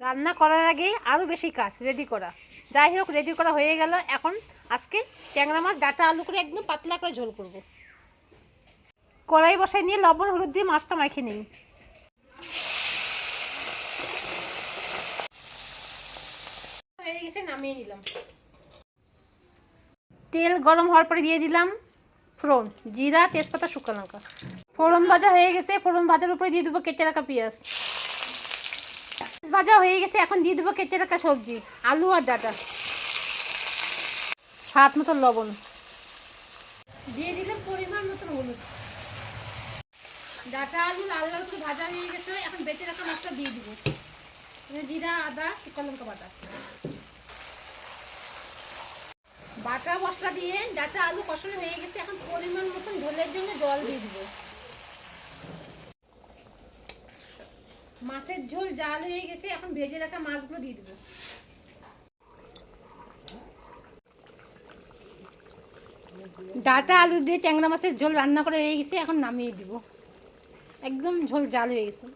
রান্না করার আগে আরও বেশি কাজ রেডি করা। যাই হোক, রেডি করা হয়ে গেল। এখন আজকে ট্যাংরা মাছ ডাঁটা আলু করে একদম পাতলা করে ঝোল করব। কড়াই বসাই নিয়ে লবণ হলুদ দিয়ে মাছটা মাখিয়ে নিই। হয়ে গেছে, নামিয়ে নিলাম। তেল গরম হওয়ার পরে দিয়ে দিলাম ফোড়ন, জিরা, তেজপাতা, শুকনো লঙ্কা। ফোড়ন ভাজা হয়ে গেছে, ফোড়ন ভাজার উপরে দিয়ে দেবো কেটে রাখা পেঁয়াজ। ভাজা হয়ে গেছে, এখন দিয়ে দেবো কেটে রাখা সবজি, আলু আর ডাঁটা। স্বাদ মতো লবণ দিয়ে দিলাম, পরিমাণ মতো হলুদ। ডাঁটা আলু লাল লাল করে ভাজা হয়ে গেছে, এখন বেটে রাখা মাছটা দিয়ে দিব। জিরা, আদা, শুকনো লঙ্কা বাটা। বাটা মশলা দিয়ে ডাঁটা আলু কষানো হয়ে গেছে, এখন পরিমাণ মতন ঝোলের জন্য জল দিয়ে দিব। মাছের ঝোল জাল হয়ে গেছে, এখন ভেজে রাখা মাছগুলো দিয়ে দিব। ডাঁটা আলু দিয়ে ট্যাংরা মাছের ঝোল রান্না করে হয়ে গেছে, এখন নামিয়ে দিব। একদম ঝোল জাল হয়ে গেছে।